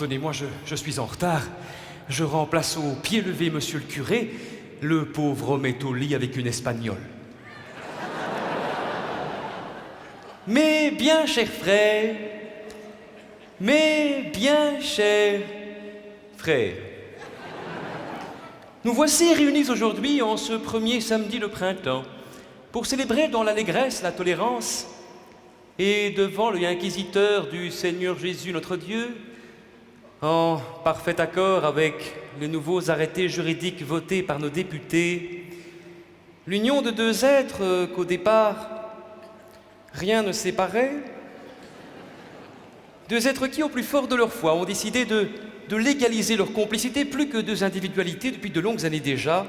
pardonnez-moi, je suis en retard. Je remplace au pied levé monsieur le curé. Le pauvre homme est au lit avec une espagnole. Mais bien cher frère, mais bien cher frère, nous voici réunis aujourd'hui en ce premier samedi de printemps pour célébrer dans l'allégresse la tolérance et devant l'œil inquisiteur du Seigneur Jésus notre Dieu, en parfait accord avec les nouveaux arrêtés juridiques votés par nos députés, l'union de deux êtres qu'au départ rien ne séparait, deux êtres qui, au plus fort de leur foi, ont décidé de légaliser leur complicité plus que deux individualités depuis de longues années déjà.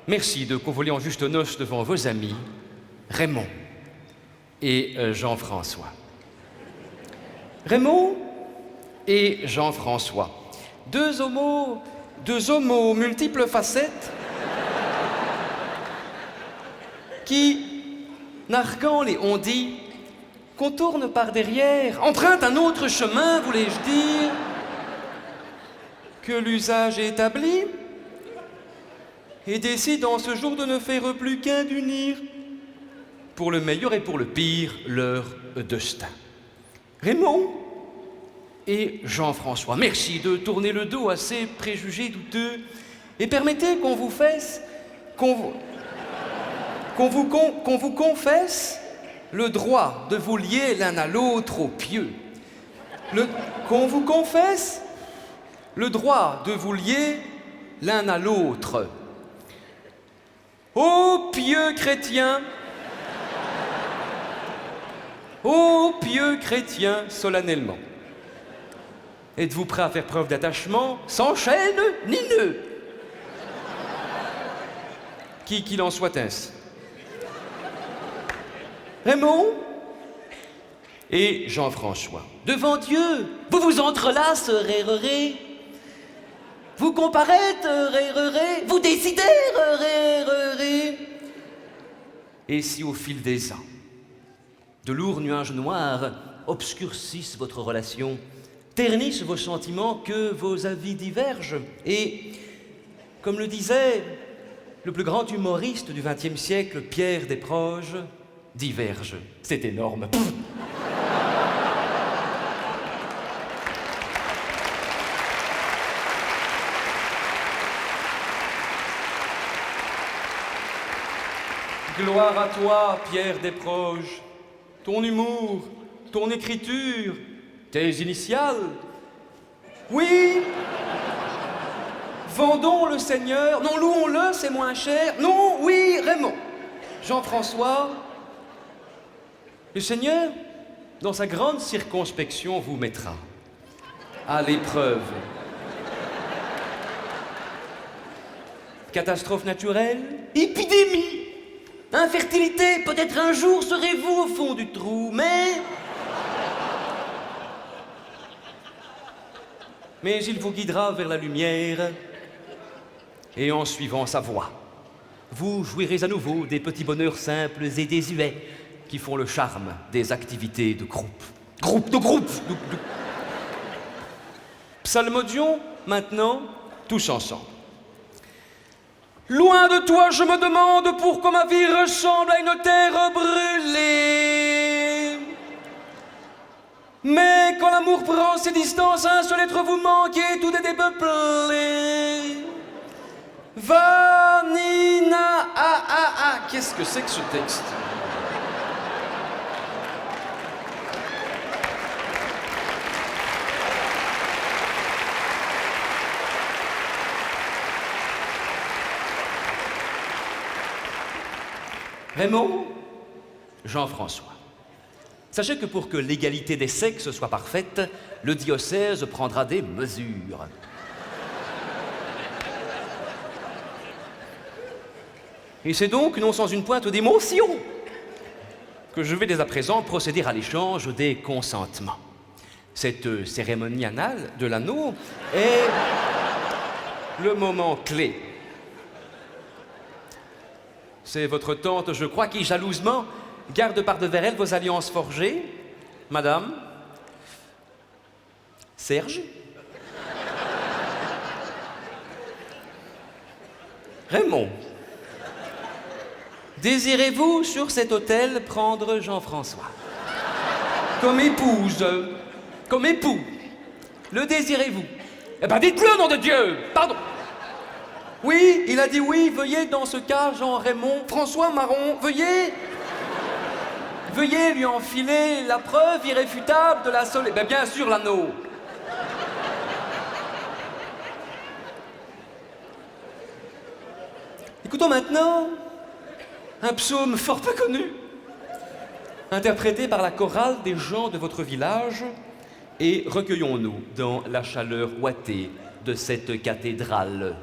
Merci de convoler en juste noces devant vos amis, Raymond et Jean-François. Raymond et Jean-François, deux homos aux multiples facettes qui, narguant les on-dit, contournent par derrière, empruntent un autre chemin, voulais-je dire, que l'usage établi, et décident en ce jour de ne faire plus qu'un d'unir, pour le meilleur et pour le pire, leur destin. Raymond et Jean-François, merci de tourner le dos à ces préjugés douteux et permettez qu'on vous fasse, qu'on vous confesse le droit de vous lier l'un à l'autre au pieu. Qu'on vous confesse le droit de vous lier l'un à l'autre. Ô pieux chrétiens, ô pieux chrétiens, solennellement. Êtes-vous prêts à faire preuve d'attachement sans chaîne ni nœud? Qu'il en soit ainsi. Raymond et Jean-François, devant Dieu, vous vous entrelacerez, vous comparaîtrez, vous déciderez. Et si au fil des ans, de lourds nuages noirs obscurcissent votre relation, ternissent vos sentiments, que vos avis divergent, et, comme le disait le plus grand humoriste du XXe siècle, Pierre Desproges, diverge. C'est énorme. Gloire à toi, Pierre Desproges, ton humour, ton écriture, tes initiales. Oui, vendons le Seigneur. Non, louons-le, c'est moins cher. Non, oui, Raymond. Jean-François, le Seigneur, dans sa grande circonspection, vous mettra à l'épreuve. Catastrophe naturelle, épidémie, infertilité, peut-être un jour serez-vous au fond du trou, mais il vous guidera vers la lumière et en suivant sa voie, vous jouirez à nouveau des petits bonheurs simples et désuets qui font le charme des activités de groupe. Psalmodions, maintenant, tous ensemble. Loin de toi, je me demande pourquoi ma vie ressemble à une terre brûlée. Mais quand l'amour prend ses distances, un seul être vous manque et tout est dépeuplé. Vanina, qu'est-ce que c'est que ce texte? Raymond, Jean-François, sachez que pour que l'égalité des sexes soit parfaite, le diocèse prendra des mesures. Et c'est donc, non sans une pointe d'émotion, que je vais dès à présent procéder à l'échange des consentements. Cette cérémonie anale de l'anneau est le moment clé. C'est votre tante, je crois, qui, jalousement, garde par devers elle vos alliances forgées. Madame Serge, Raymond, désirez-vous sur cet autel prendre Jean-François? Comme épouse, comme époux. Le désirez-vous? Eh ben dites-le, nom de Dieu! Pardon. Oui, il a dit oui, veuillez dans ce cas, Jean-Raymond, François Marron, veuillez lui enfiler la preuve irréfutable de la solé... Ben bien sûr, l'anneau. Écoutons maintenant un psaume fort peu connu, interprété par la chorale des gens de votre village, et recueillons-nous dans la chaleur ouatée de cette cathédrale.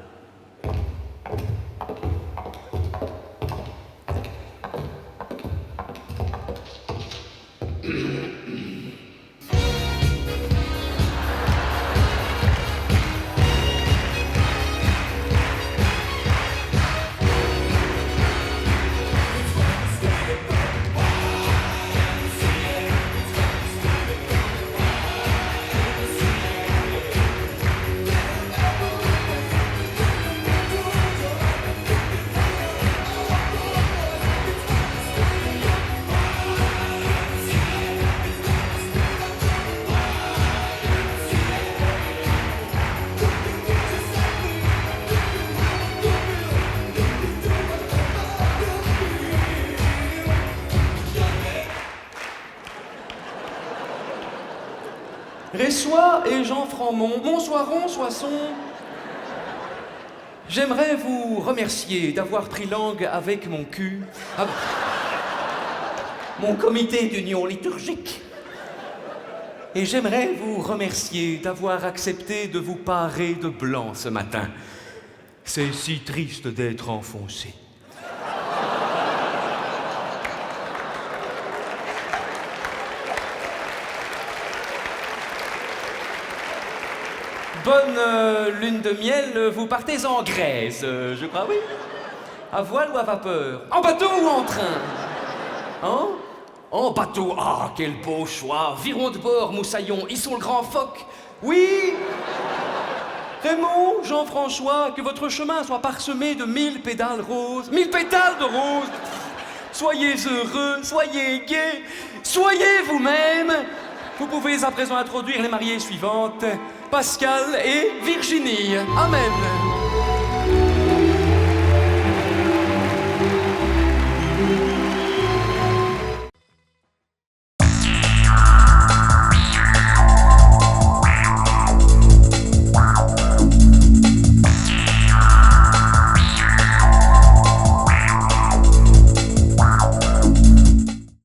Ressois et Jean Framont, Montsoiron, Soissons. J'aimerais vous remercier d'avoir pris langue avec mon cul. Ah, mon comité d'union liturgique. Et j'aimerais vous remercier d'avoir accepté de vous parer de blanc ce matin. C'est si triste d'être enfoncé. Bonne lune de miel, vous partez en Grèce, je crois, oui. À voile ou à vapeur? En bateau ou en train? Hein? En bateau, ah, quel beau choix. Viron de bord, Moussaillon, ils sont le grand phoque. Oui. Raymond, Jean-François, que votre chemin soit parsemé de 1000 pédales roses. 1000 pétales de roses. Soyez heureux, soyez gais, soyez vous-même. Vous pouvez à présent introduire les mariées suivantes, Pascal et Virginie. Amen.